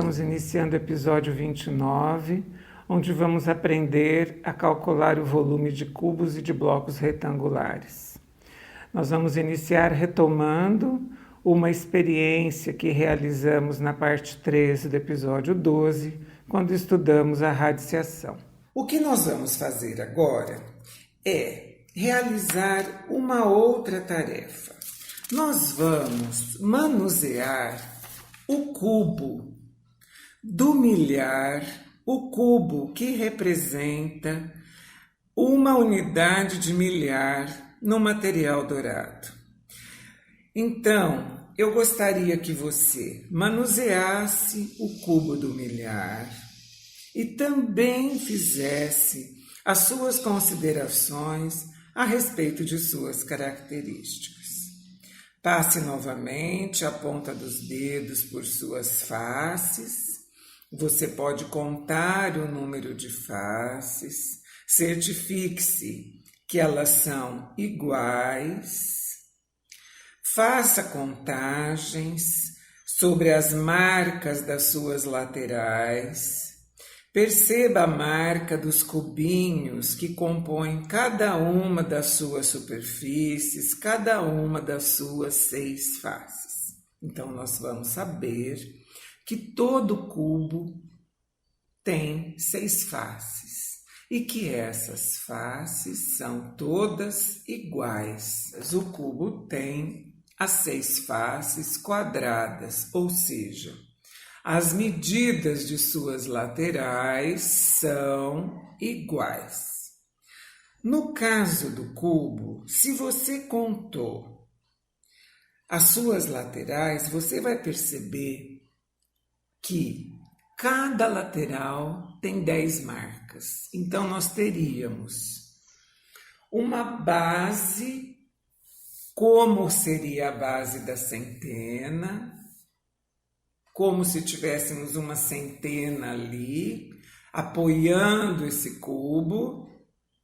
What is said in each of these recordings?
estamos iniciando o episódio 29, onde vamos aprender a calcular o volume de cubos e de blocos retangulares. Nós vamos iniciar retomando uma experiência que realizamos na parte 3 do episódio 12, quando estudamos a radiciação. O que nós vamos fazer agora é realizar uma outra tarefa. Nós vamos manusear o cubo do milhar, o cubo que representa uma unidade de milhar no material dourado. Então, eu gostaria que você manuseasse o cubo do milhar e também fizesse as suas considerações a respeito de suas características. Passe novamente a ponta dos dedos por suas faces. Você pode contar o número de faces. Certifique-se que elas são iguais. Faça contagens sobre as marcas das suas laterais. Perceba a marca dos cubinhos que compõem cada uma das suas superfícies, cada uma das suas 6 faces. Então, nós vamos saber que todo cubo tem 6 faces e que essas faces são todas iguais. O cubo tem as 6 faces quadradas, ou seja, as medidas de suas laterais são iguais. No caso do cubo, se você contou as suas laterais, você vai perceber que cada lateral tem 10 marcas. Então, nós teríamos uma base, como seria a base da centena, como se tivéssemos uma centena ali, apoiando esse cubo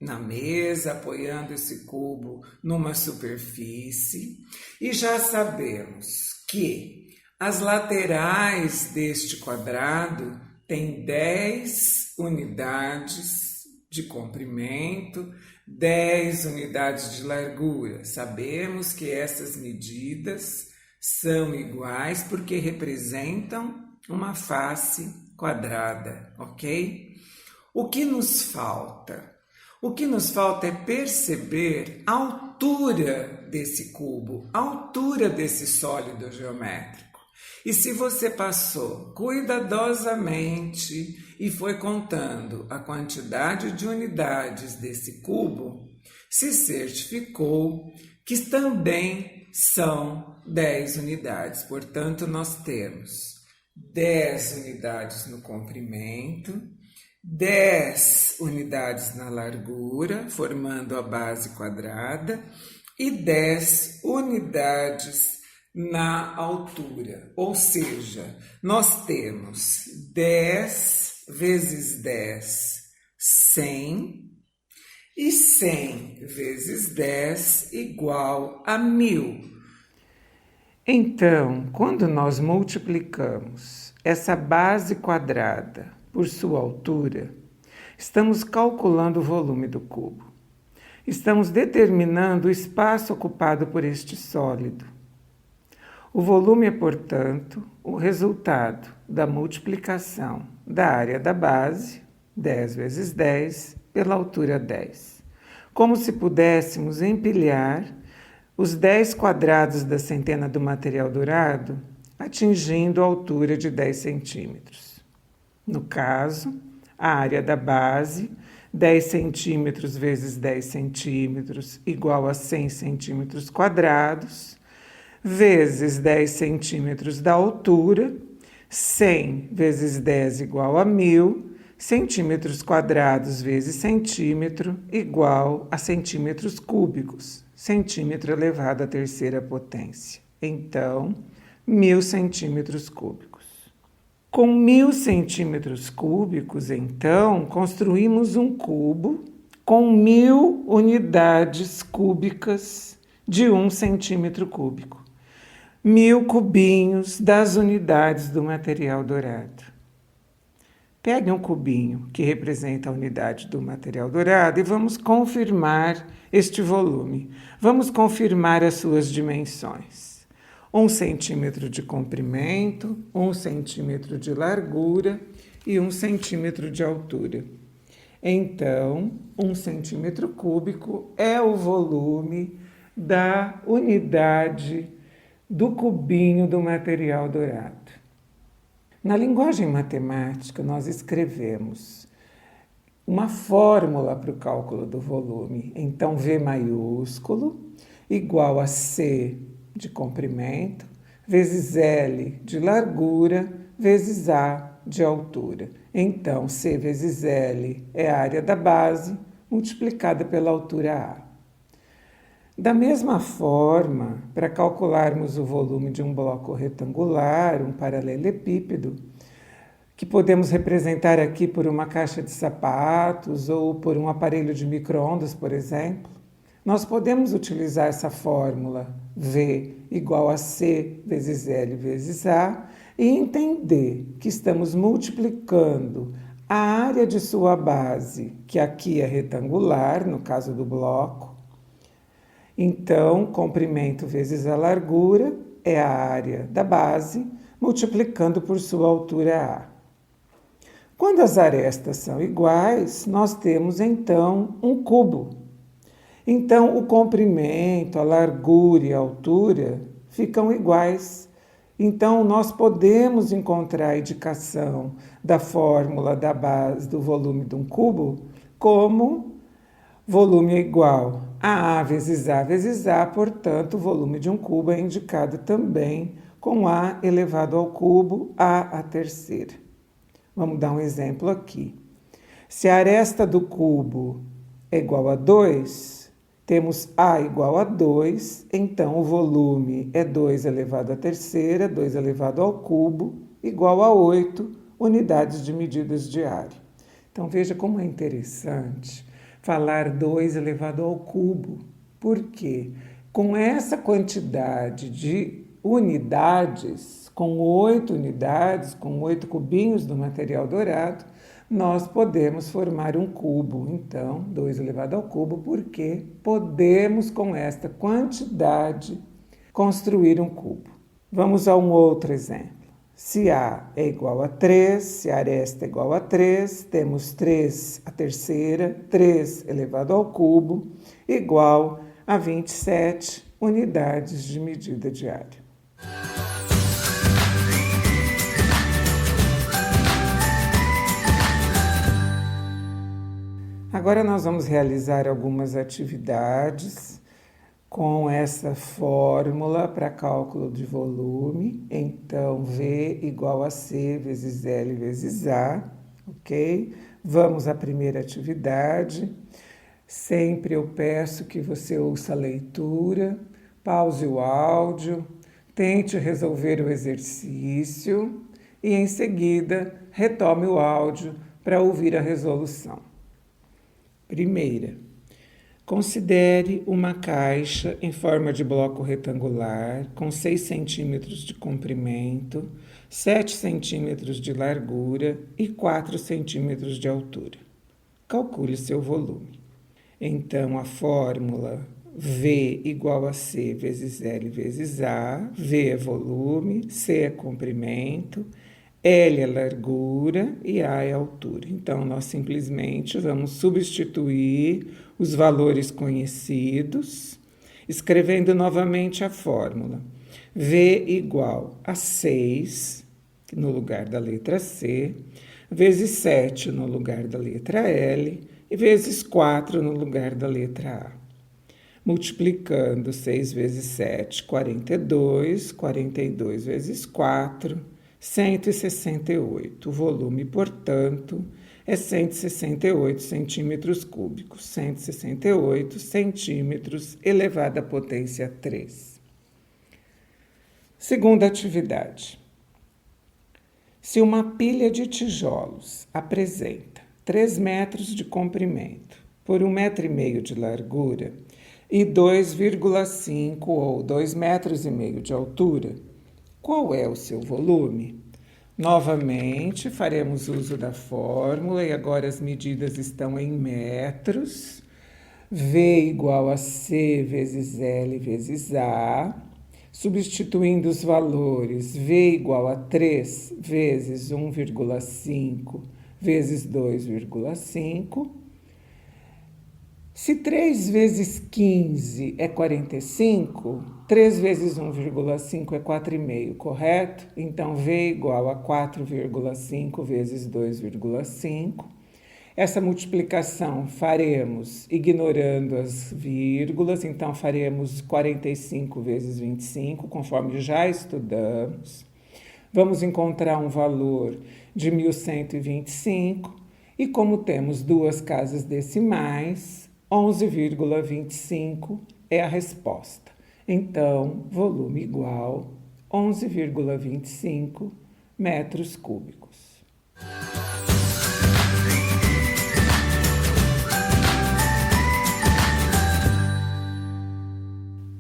na mesa, apoiando esse cubo numa superfície. E já sabemos que as laterais deste quadrado têm 10 unidades de comprimento, 10 unidades de largura. Sabemos que essas medidas são iguais porque representam uma face quadrada, ok? O que nos falta? O que nos falta é perceber a altura desse cubo, a altura desse sólido geométrico. E se você passou cuidadosamente e foi contando a quantidade de unidades desse cubo, se certificou que também são 10 unidades. Portanto, nós temos 10 unidades no comprimento, 10 unidades na largura, formando a base quadrada, e 10 unidades na altura. Ou seja, nós temos 10 vezes 10, 100, e 100 vezes 10 igual a 1000. Então, quando nós multiplicamos essa base quadrada por sua altura, estamos calculando o volume do cubo. Estamos determinando o espaço ocupado por este sólido. O volume é, portanto, o resultado da multiplicação da área da base, 10 vezes 10, pela altura 10. Como se pudéssemos empilhar os 10 quadrados da centena do material dourado, atingindo a altura de 10 centímetros. No caso, a área da base, 10 centímetros vezes 10 centímetros, igual a 100 centímetros quadrados, vezes 10 centímetros da altura, 100 vezes 10 igual a 1000, centímetros quadrados vezes centímetro, igual a centímetros cúbicos. Centímetro elevado à terceira potência. Então, 1000 centímetros cúbicos. Com 1000 centímetros cúbicos, então, construímos um cubo com 1000 unidades cúbicas de 1 centímetro cúbico. 1000 cubinhos das unidades do material dourado. Pegue um cubinho que representa a unidade do material dourado e vamos confirmar este volume. Vamos confirmar as suas dimensões. 1 centímetro de comprimento, 1 centímetro de largura e 1 centímetro de altura. Então, 1 centímetro cúbico é o volume da unidade do cubinho do material dourado. Na linguagem matemática, nós escrevemos uma fórmula para o cálculo do volume. Então, V maiúsculo igual a C de comprimento, vezes L de largura, vezes A de altura. Então, C vezes L é a área da base, multiplicada pela altura A. Da mesma forma, para calcularmos o volume de um bloco retangular, um paralelepípedo, que podemos representar aqui por uma caixa de sapatos ou por um aparelho de micro-ondas, por exemplo, nós podemos utilizar essa fórmula V igual a C vezes L vezes A e entender que estamos multiplicando a área de sua base, que aqui é retangular, no caso do bloco. Então, comprimento vezes a largura é a área da base, multiplicando por sua altura A. Quando as arestas são iguais, nós temos então um cubo. Então, o comprimento, a largura e a altura ficam iguais. Então, nós podemos encontrar a indicação da fórmula da base do volume de um cubo como volume é igual a vezes A, portanto, o volume de um cubo é indicado também com A elevado ao cubo, A à terceira. Vamos dar um exemplo aqui. Se a aresta do cubo é igual a 2, temos A igual a 2, então o volume é 2 elevado à terceira, 2 elevado ao cubo, igual a 8 unidades de medidas de área. Então veja como é interessante falar 2 elevado ao cubo. Por quê? Com essa quantidade de unidades, com 8 unidades, com 8 cubinhos do material dourado, nós podemos formar um cubo. Então, 2 elevado ao cubo, porque podemos, com esta quantidade, construir um cubo. Vamos a um outro exemplo. Se A é igual a 3, se a aresta é igual a 3, temos 3 à terceira, 3 elevado ao cubo, igual a 27 unidades de medida de área. Agora nós vamos realizar algumas atividades com essa fórmula para cálculo de volume. Então, V igual a C vezes L vezes A, ok? Vamos à primeira atividade. Sempre eu peço que você ouça a leitura, pause o áudio, tente resolver o exercício e, em seguida, retome o áudio para ouvir a resolução. Primeira. Considere uma caixa em forma de bloco retangular com 6 centímetros de comprimento, 7 centímetros de largura e 4 centímetros de altura. Calcule seu volume. Então, a fórmula V igual a C vezes L vezes A. V é volume, C é comprimento, L é largura e A é altura. Então, nós simplesmente vamos substituir os valores conhecidos, escrevendo novamente a fórmula. V igual a 6, no lugar da letra C, vezes 7 no lugar da letra L e vezes 4 no lugar da letra A. Multiplicando 6 vezes 7, 42, 42 vezes 4, 168. O volume, portanto, é 168 centímetros cúbicos. 168 centímetros elevado à potência 3. Segunda atividade. Se uma pilha de tijolos apresenta 3 metros de comprimento por 1,5 metro de largura e 2,5 ou 2,5 metros de altura, qual é o seu volume? Novamente, faremos uso da fórmula e agora as medidas estão em metros. V igual a C vezes L vezes A. Substituindo os valores, V igual a 3 vezes 1,5 vezes 2,5. Se 3 vezes 15 é 45, 3 vezes 1,5 é 4,5, correto? Então, V igual a 4,5 vezes 2,5. Essa multiplicação faremos ignorando as vírgulas, então faremos 45 vezes 25, conforme já estudamos. Vamos encontrar um valor de 1.125 e como temos duas casas decimais, 11,25 é a resposta. Então, volume igual 11,25 metros cúbicos.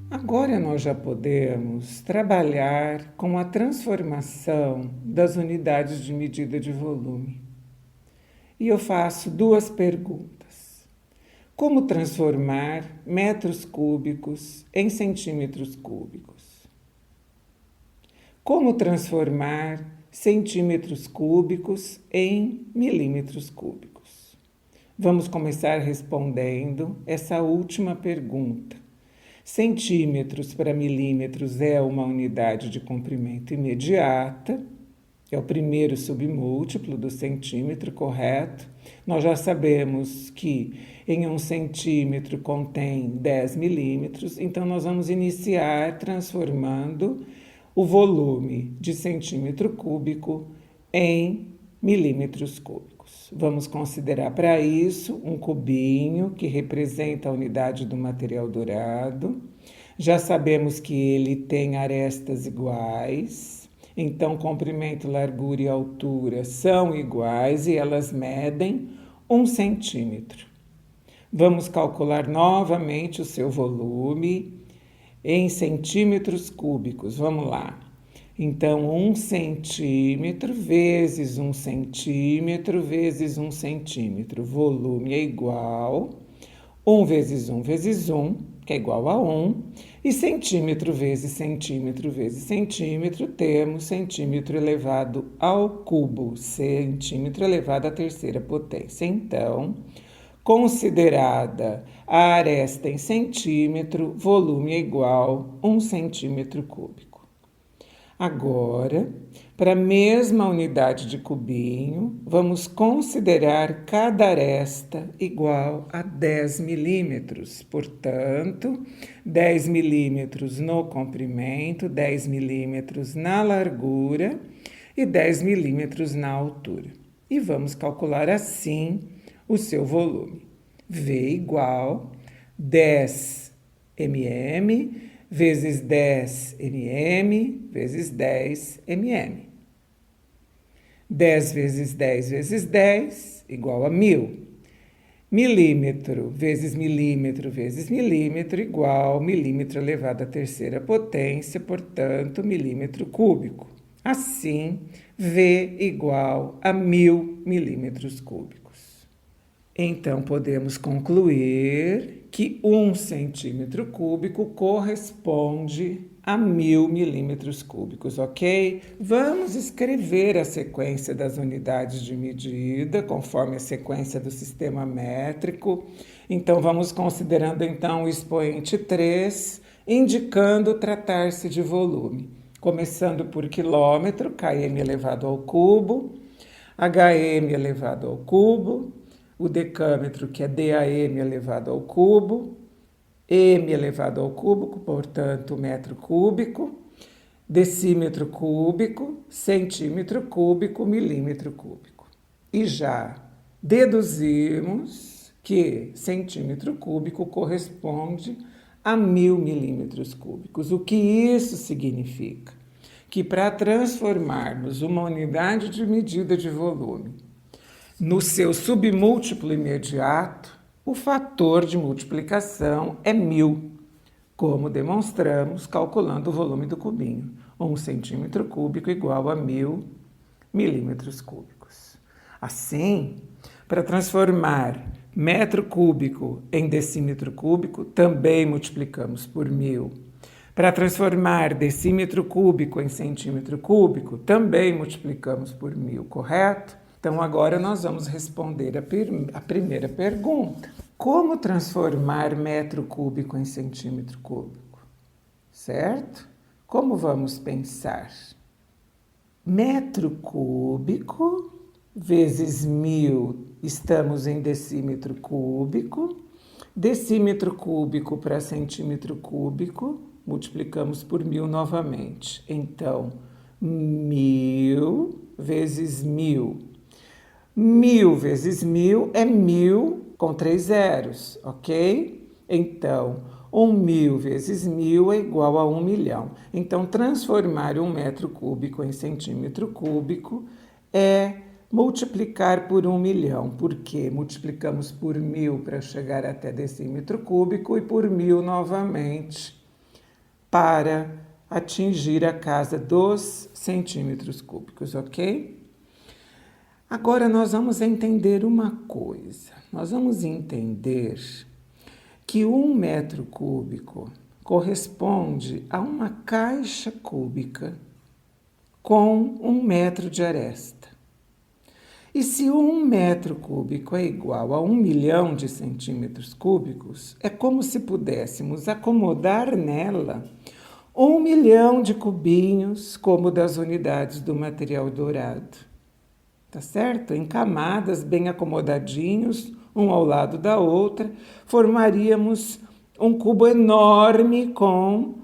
Agora nós já podemos trabalhar com a transformação das unidades de medida de volume. E eu faço duas perguntas. Como transformar metros cúbicos em centímetros cúbicos? Como transformar centímetros cúbicos em milímetros cúbicos? Vamos começar respondendo essa última pergunta. Centímetros para milímetros é uma unidade de comprimento imediata, é o primeiro submúltiplo do centímetro, correto? Nós já sabemos que em 1 centímetro contém 10 milímetros, então nós vamos iniciar transformando o volume de centímetro cúbico em milímetros cúbicos. Vamos considerar para isso um cubinho que representa a unidade do material dourado. Já sabemos que ele tem arestas iguais, então comprimento, largura e altura são iguais e elas medem 1 centímetro. Vamos calcular novamente o seu volume em centímetros cúbicos. Vamos lá. Então, 1 centímetro vezes 1 centímetro vezes 1 centímetro. Volume é igual 1 vezes 1 vezes 1, que é igual a 1. E centímetro vezes centímetro vezes centímetro, temos centímetro elevado ao cubo, centímetro elevado à terceira potência. Então, considerada a aresta em centímetro, volume é igual a 1 centímetro cúbico. Agora, para a mesma unidade de cubinho, vamos considerar cada aresta igual a 10 milímetros. Portanto, 10 milímetros no comprimento, 10 milímetros na largura e 10 milímetros na altura. E vamos calcular assim o seu volume. V igual 10 mm vezes 10 mm vezes 10 mm. 10 vezes 10 vezes 10 igual a 1.000. Milímetro vezes milímetro vezes milímetro igual milímetro elevado à terceira potência, portanto, milímetro cúbico. Assim, V igual a 1.000 milímetros cúbicos. Então, podemos concluir que 1 centímetro cúbico corresponde a 1.000 milímetros cúbicos, ok? Vamos escrever a sequência das unidades de medida, conforme a sequência do sistema métrico. Então, vamos considerando então o expoente 3, indicando tratar-se de volume. Começando por quilômetro, km elevado ao cubo, hm elevado ao cubo, o decâmetro, que é DAM elevado ao cubo, M elevado ao cubo, portanto, metro cúbico, decímetro cúbico, centímetro cúbico, milímetro cúbico. E já deduzimos que centímetro cúbico corresponde a 1.000 milímetros cúbicos. O que isso significa? Que para transformarmos uma unidade de medida de volume no seu submúltiplo imediato, o fator de multiplicação é 1.000, como demonstramos calculando o volume do cubinho. 1 centímetro cúbico igual a 1.000 milímetros cúbicos. Assim, para transformar metro cúbico em decímetro cúbico, também multiplicamos por 1000. Para transformar decímetro cúbico em centímetro cúbico, também multiplicamos por 1000, correto? Então, agora nós vamos responder a primeira pergunta. Como transformar metro cúbico em centímetro cúbico? Certo? Como vamos pensar? Metro cúbico vezes 1000, estamos em decímetro cúbico. Decímetro cúbico para centímetro cúbico, multiplicamos por 1000 novamente. Então, 1000 vezes 1000. 1000 vezes 1000 é 1000 com 3 zeros, ok? Então, 1000 vezes 1000 é igual a 1 milhão. Então, transformar um metro cúbico em centímetro cúbico é multiplicar por 1 milhão, porque multiplicamos por 1000 para chegar até decímetro cúbico e por 1000 novamente para atingir a casa dos centímetros cúbicos, ok? Agora nós vamos entender uma coisa. Nós vamos entender que 1 metro cúbico corresponde a uma caixa cúbica com 1 metro de aresta. E se 1 metro cúbico é igual a 1 milhão de centímetros cúbicos, é como se pudéssemos acomodar nela 1 milhão de cubinhos, como das unidades do material dourado. Tá certo? Em camadas bem acomodadinhos, um ao lado da outra, formaríamos um cubo enorme com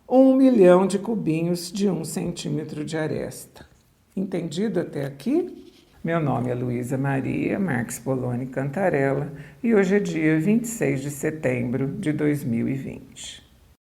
1 milhão de cubinhos de 1 centímetro de aresta. Entendido até aqui? Meu nome é Luísa Maria Marques Poloni Cantarella e hoje é dia 26 de setembro de 2020.